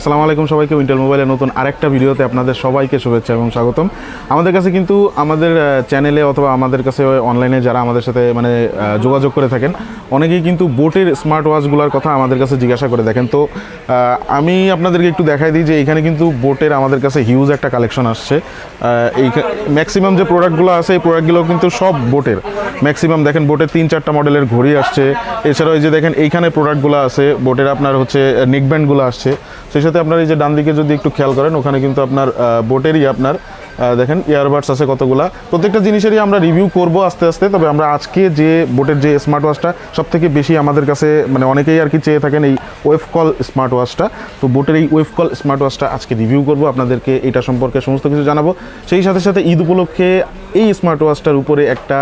আসসালামু আলাইকুম সবাইকে উইন্টেল মোবাইলের নতুন আরেকটা ভিডিওতে আপনাদের সবাইকে শুভেচ্ছা এবং স্বাগতম। আমাদের কাছে কিন্তু আমাদের চ্যানেলে অথবা আমাদের কাছে অনলাইনে যারা আমাদের সাথে যোগাযোগ করে থাকেন অনেকেই কিন্তু বোটের স্মার্ট ওয়াচগুলোর কথা আমাদের কাছে জিজ্ঞাসা করে দেখেন। তো আমি আপনাদেরকে একটু দেখাই দিই যে এখানে কিন্তু বোটের আমাদের কাছে হিউজ একটা কালেকশন আসছে। এই ম্যাক্সিমাম যে প্রোডাক্টগুলো আছে এই প্রোডাক্টগুলো কিন্তু সব বোটের। ম্যাক্সিমাম দেখেন বোটের 3-4টা মডেলের ঘড়ি আসছে। এছাড়াও এই যে দেখেন এইখানে প্রোডাক্টগুলো আছে বোটের, আপনার হচ্ছে নেকব্যান্ডগুলো আসছে। সেই সাথে আপনার এই যে ডান দিকে যদি একটু খেয়াল করেন ওখানে কিন্তু আপনার বোটেরই আপনার দেখেন ইয়ারবাডস আছে কতগুলা। প্রত্যেকটা জিনিসেরই আমরা রিভিউ করব আস্তে আস্তে। তবে আমরা আজকে যে বোটের যে স্মার্ট ওয়াচটা সবথেকে বেশি আমাদের কাছে অনেকেই আর কি চেয়ে থাকেন এই ওয়েভকল স্মার্ট ওয়াচটা। তো বোটের এই ওয়েভকল স্মার্ট ওয়াচটা আজকে রিভিউ করব, আপনাদেরকে এটা সম্পর্কে সমস্ত কিছু জানাবো। সেই সাথে সাথে ঈদ উপলক্ষে এই স্মার্ট ওয়াচটার উপরে একটা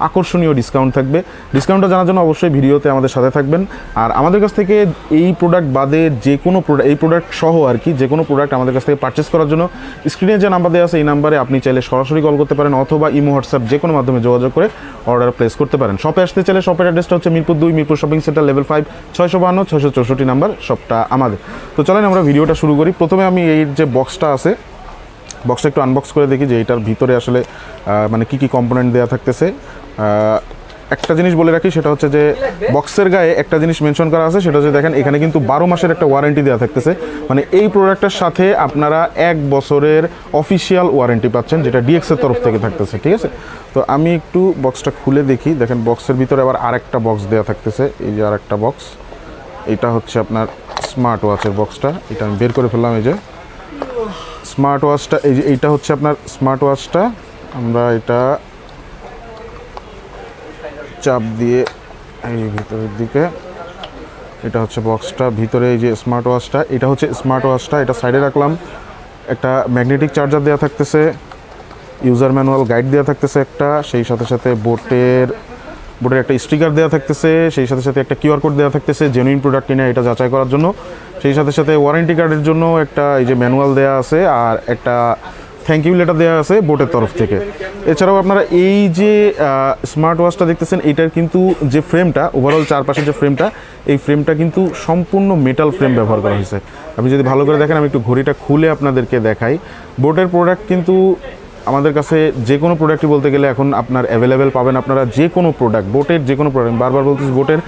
আকর্ষণীয় ডিসকাউন্ট থাকবে। ডিসকাউন্টটা জানার জন্য অবশ্যই ভিডিওতে আমাদের সাথে থাকবেন। আর আমাদের কাছ থেকে এই প্রোডাক্ট বাদে যে কোনো প্রোডাক্ট, এই প্রোডাক্ট সহ আর কি যে কোনো প্রোডাক্ট আমাদের কাছ থেকে পারচেস করার জন্য স্ক্রিনে যে নাম্বার দেওয়া আছে এই নাম্বারে আপনি চাইলে সরাসরি কল করতে পারেন অথবা ইমো হোয়াটসঅ্যাপ যে কোনো মাধ্যমে যোগাযোগ করে অর্ডার প্লেস করতে পারেন। শপে আসতে চাইলে শপের অ্যাড্রেসটা হচ্ছে Mirpur 2 Mirpur shopping centre level 5 652-664 number শপটা আমাদের। তো চলেন আমরা ভিডিওটা শুরু করি। প্রথমে আমি এই যে বক্সটা আছে বক্সটা একটু আনবক্স করে দেখি যে এটার ভিতরে আসলে কি কি কম্পোনেন্ট দেওয়া থাকতেছে। একটা জিনিস বলে রাখি, সেটা হচ্ছে যে বক্সের গায়ে একটা জিনিস মেনশন করা আছে, সেটা হচ্ছে দেখেন এখানে কিন্তু 12 মাসের একটা ওয়ারেন্টি দেওয়া থাকতেছে। এই প্রোডাক্টের সাথে আপনারা 1 বছরের অফিসিয়াল ওয়ারেন্টি পাচ্ছেন, যেটা ডিএক্সের তরফ থেকে থাকতেছে। ঠিক আছে, তো আমি একটু বক্সটা খুলে দেখি। দেখেন বক্সের ভিতরে আবার আরেকটা বক্স দেওয়া থাকতেছে। এই যে আরেকটা বক্স, এটা হচ্ছে আপনার স্মার্ট ওয়াচের বক্সটা। এটা আমি বের করে ফেললাম। এই যে স্মার্ট ওয়াচটা, এই যে এইটা হচ্ছে আপনার স্মার্ট ওয়াচটা। আমরা এটা চাপ দিয়ে এই ভিতরের দিকে, এটা হচ্ছে বক্সটা, ভিতরে এই যে স্মার্ট ওয়াচটা, এটা হচ্ছে স্মার্ট ওয়াচটা। এটা সাইডে রাখলাম। একটা ম্যাগনেটিক চার্জার দেওয়া থাকতেছে, ইউজার ম্যানুয়াল গাইড দেওয়া থাকতেছে একটা, সেই সাথে সাথে বোটের একটা স্টিকার দেওয়া থাকতেছে, সেই সাথে সাথে একটা কিউআর কোড দেওয়া থাকতেছে জেনুইন প্রোডাক্ট কিনা এটা যাচাই করার জন্য। সেই সাথে সাথে ওয়ারেন্টি কার্ডের জন্য একটা এই যে ম্যানুয়াল দেওয়া আছে আর একটা থ্যাংক ইউ লেটার দেওয়া আছে বোটের তরফ থেকে। এছাড়াও আপনারা এই যে স্মার্ট ওয়াচটা দেখতেছেন এটার কিন্তু যে ফ্রেমটা, ওভারঅল চারপাশের যে ফ্রেমটা, এই ফ্রেমটা কিন্তু সম্পূর্ণ মেটাল ফ্রেম ব্যবহার করা হয়েছে। আপনি যদি ভালো করে দেখেন, আমি একটু ঘড়িটা খুলে আপনাদেরকে দেখাই। বোটের প্রোডাক্ট কিন্তু আমাদের কাছে যে কোনো প্রোডাক্টই বলতে গেলে এখন আপনার অ্যাভেলেবেল পাবেন। আপনারা যে কোনো প্রোডাক্ট, বোটের যে কোনো প্রোডাক্ট, বারবার বলতেছি বোটের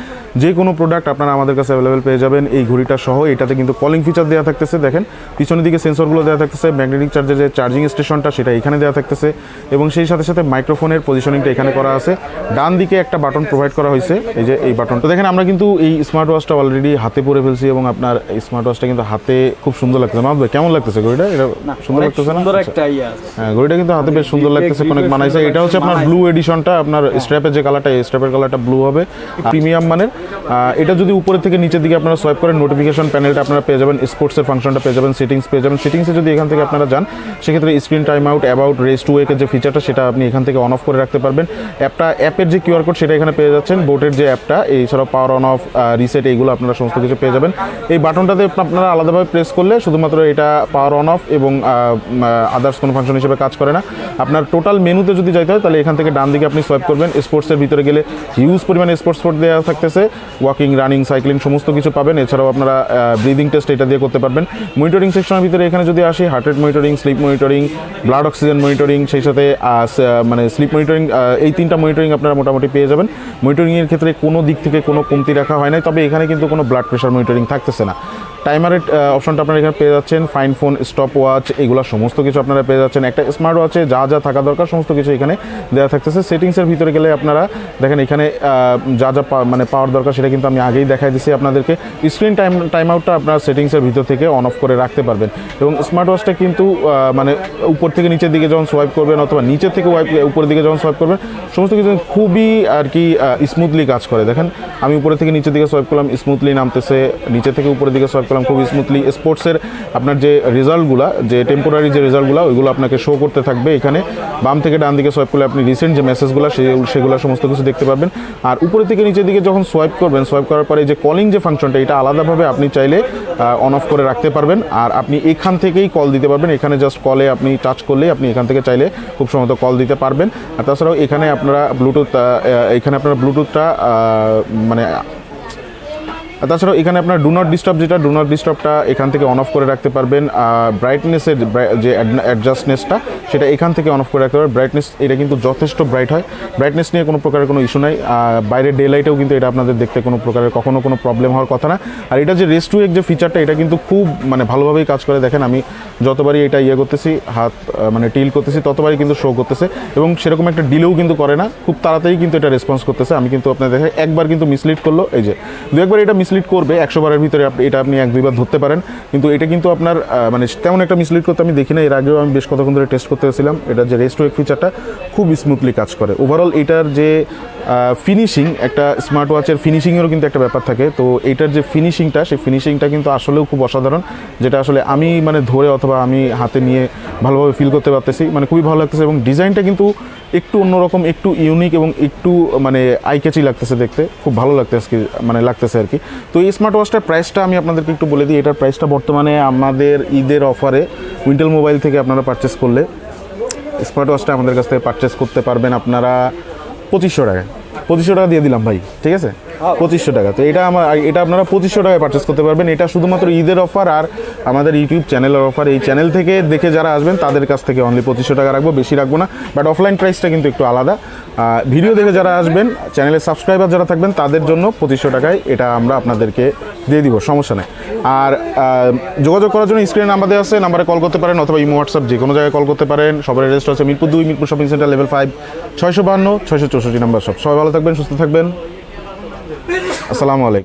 যে কোনো প্রোডাক্ট আপনারা আমাদের কাছে অ্যাভেলেবেল পেয়ে যাবেন। এই ঘড়িটা সহ এটাতে কিন্তু কলিং ফিচার দেওয়া থাকতেছে। দেখেন পিছনের দিকে সেন্সরগুলো দেওয়া থাকতেছে, ম্যাগনেটিক চার্জের যে চার্জিং স্টেশনটা সেটা এখানে দেওয়া থাকতেছে এবং সেই সাথে সাথে মাইক্রোফোনের পজিশনিংটা এখানে করা আছে। ডান দিকে একটা বাটন প্রোভাইড করা হয়েছে, এই যে এই বাটন। তো দেখেন আমরা কিন্তু এই স্মার্ট ওয়াচটা অলরেডি হাতে পরে ফেলছি এবং আপনার এই স্মার্ট ওয়াচটা কিন্তু হাতে খুব সুন্দর লাগতেছে। মাহমুদ ভাই কেমন লাগতেছে ঘড়িটা? এটা সুন্দর লাগতেছে না? হ্যাঁ, ঘড়িটা কিন্তু হাতে বেশ সুন্দর লাগতেছে, অনেক মানাইছে। এটা হচ্ছে আপনার ব্লু এডিশনটা, আপনার স্ট্র্যাপের যে কালারটা, এই স্ট্র্যাপের কালারটা ব্লু হবে, প্রিমিয়াম মানের। এটা যদি উপরের থেকে নিচের দিকে আপনারা সোয়াইপ করেন নোটিফিকেশন প্যানেলটা আপনারা পেয়ে যাবেন, স্পোর্টসের ফাংশনটা পেয়ে যাবেন, সেটিংস পেয়ে যাবেন। সেটিংসে যদি এখান থেকে আপনারা যান সেক্ষেত্রে screen time out, about, rest to ওয়েকের যে ফিচারটা সেটা আপনি এখান থেকে অন অফ করে রাখতে পারবেন। অ্যাপের যে কিউআর কোড সেটা এখানে পেয়ে যাচ্ছেন, বোটের যে অ্যাপটা, এছাড়াও পাওয়ার অন অফ, রিসেট, এইগুলো আপনারা সমস্ত কিছু পেয়ে যাবেন। এই বাটনটাতে আপনারা আলাদাভাবে প্রেস করলে শুধুমাত্র এটা পাওয়ার অন অফ এবং আদার্স কোনো ফাংশন হিসেবে কাজ করে না। আপনার টোটাল মেনুতে যদি যাইতে হয় তাহলে এখান থেকে ডান দিকে আপনি সোয়াইপ করবেন। স্পোর্টসের ভিতরে গেলে হিউজ পরিমাণে স্পোর্টস কোড দেওয়া থাকতেছে, ওয়াকিং, রানিং, সাইক্লিং সমস্ত কিছু পাবেন। এছাড়াও আপনারা ব্রিদিং টেস্ট এটা দিয়ে করতে পারবেন। মনিটরিং সেকশনের ভিতরে এখানে যদি আসি, heart rate monitoring, slip monitoring, blood oxygen monitoring, সেই সাথে স্লিপ মনিটরিং, এই 3টা মনিটরিং আপনারা মোটামুটি পেয়ে যাবেন। মনিটরিংয়ের ক্ষেত্রে কোনো দিক থেকে কোনো কমতি রাখা হয় নাই, তবে এখানে কিন্তু কোনো ব্লাড প্রেশার মনিটরিং থাকতেছে না। টাইমারের অপশনটা আপনারা এখানে পেয়ে যাচ্ছেন, ফাইন ফোন, স্টপ ওয়াচ, এগুলো সমস্ত কিছু আপনারা পেয়ে যাচ্ছেন। একটা স্মার্ট ওয়াচে যা যা থাকা দরকার সমস্ত কিছু এখানে দেওয়া থাকতেছে। সেটিংসের ভিতরে গেলে আপনারা দেখেন এখানে যা যা পাওয়ার দরকার সেটা কিন্তু আমি আগেই দেখাই দিচ্ছি আপনাদেরকে। স্ক্রিন টাইম আউটটা আপনারা সেটিংসের ভিতর থেকে অন অফ করে রাখতে পারবেন। এবং স্মার্ট ওয়াচটা কিন্তু উপর থেকে নিচের দিকে যখন সোয়াইপ করবেন অথবা নিচের থেকে উপরের দিকে যখন সোয়াইপ করবেন সমস্ত কিছু খুবই আর কি স্মুথলি কাজ করে। দেখেন আমি উপরে থেকে নিচের দিকে সোয়াইপ করলাম, স্মুথলি নামতেছে, নিচে থেকে উপরের দিকে সোয়াইপ খুব স্মুথলি। স্পোর্টসের আপনার যে রেজাল্টগুলো, যে টেম্পোরারি যে রেজাল্টগুলো, ওইগুলো আপনাকে শো করতে থাকবে। এখানে বাম থেকে ডান দিকে সোয়াইপ করলে আপনি রিসেন্ট যে মেসেজগুলো সেগুলো সমস্ত কিছু দেখতে পারবেন। আর উপরে থেকে নিচের দিকে যখন সোয়াইপ করবেন, সোয়াইপ করার পরে যে কলিং যে ফাংশনটা এটা আলাদাভাবে আপনি চাইলে অন অফ করে রাখতে পারবেন। আর আপনি এখান থেকেই কল দিতে পারবেন। এখানে জাস্ট কলে আপনি টাচ করলেই আপনি এখান থেকে চাইলে খুব সম্ভবত কল দিতে পারবেন। আর তাছাড়াও এখানে আপনারা ব্লুটুথটা আর তাছাড়াও এখানে আপনার ডু নট ডিস্টার্ব, যেটা ডু নট ডিস্টার্বটা এখান থেকে অন অফ করে রাখতে পারবেন। ব্রাইটনেসের যে অ্যাডজাস্টনেসটা সেটা এখান থেকে অন অফ করে রাখতে পারবেন। ব্রাইটনেস এটা কিন্তু যথেষ্ট ব্রাইট হয়, ব্রাইটনেস নিয়ে কোনো প্রকারের কোনো ইস্যু নাই। বাইরে ডে লাইটেও কিন্তু এটা আপনাদের দেখতে কোনো প্রকারের কখনো কোনো প্রবলেম হওয়ার কথা না। আর এটা যে রেস টু ওয়েক যে ফিচারটা, এটা কিন্তু খুব মানে ভালোভাবেই কাজ করে। দেখেন আমি যতবারই এটা করতেছি, হাত মানে টিল করতেছি, ততবারই কিন্তু শো করতেছে এবং সেরকম একটা ডিলেও কিন্তু করে না, খুব তাড়াতাড়ি কিন্তু এটা রেসপন্স করতেছে। আমি কিন্তু আপনাদের দেখে একবার কিন্তু মিসলিড করলো, এই যে দু একবার এটা মিসলিড করবে, 100 বারের ভিতরে এটা আপনি 1-2 বার ধরতে পারেন, কিন্তু এটা কিন্তু আপনার মানে তেমন একটা মিসলিড করতে আমি দেখি না। এর আগেও আমি বেশ কতক্ষণ ধরে টেস্ট করতে গেছিলাম, এটা যে রেস টু ওয়েক ফিচারটা খুব স্মুথলি কাজ করে। ওভারঅল এটার যে ফিনিশিং, একটা স্মার্ট ওয়াচের ফিনিশিংয়েরও কিন্তু একটা ব্যাপার থাকে, তো এইটার যে ফিনিশিংটা, সেই ফিনিশিংটা কিন্তু আসলেও খুব অসাধারণ, যেটা আসলে আমি মানে ধরে অথবা আমি হাতে নিয়ে ভালোভাবে ফিল করতে পারতেছি, মানে খুবই ভালো লাগতেছে। এবং ডিজাইনটা কিন্তু একটু অন্যরকম, একটু ইউনিক এবং একটু মানে আই ক্যাচি লাগতেছে, দেখতে খুব ভালো লাগতেছে আর কি। তো এই স্মার্ট ওয়াচটার প্রাইসটা আমি আপনাদেরকে একটু বলে দিই। এটার প্রাইসটা বর্তমানে আমাদের ঈদের অফারে উইন্টেল মোবাইল থেকে আপনারা পারচেস করলে স্মার্ট ওয়াচটা আমাদের কাছ থেকে পারচেস করতে পারবেন আপনারা 2500 টাকায়। 2500 টাকা দিয়ে দিলাম ভাই, ঠিক আছে, 2500 টাকা। তো এটা আপনারা 2500 টাকায় পারচেস করতে পারবেন। এটা শুধুমাত্র ঈদের অফার আর আমাদের ইউটিউব চ্যানেলের অফার। এই চ্যানেল থেকে দেখে যারা আসবেন তাদের কাছ থেকে অনলি 2500 টাকা রাখবো, বেশি রাখবো না। বাট অফলাইন প্রাইসটা কিন্তু একটু আলাদা। ভিডিও দেখে যারা আসবেন, চ্যানেলের সাবস্ক্রাইবার যারা থাকবেন, তাদের জন্য 2500 টাকায় এটা আমরা আপনাদেরকে দিয়ে দিব, সমস্যা নেই। আর যোগাযোগ করার জন্য স্ক্রিনে নাম্বার দেওয়া আছে, নাম্বারে কল করতে পারেন অথবা ইমো হোয়াটসঅ্যাপ যে কোনো জায়গায় কল করতে পারেন। সবার অ্যাড্রেসটা হচ্ছে Mirpur 2, Mirpur shopping centre, level 5, 652 664 number. সবাই ভালো থাকবেন, সুস্থ থাকবেন। আসসালামু আলাইকুম।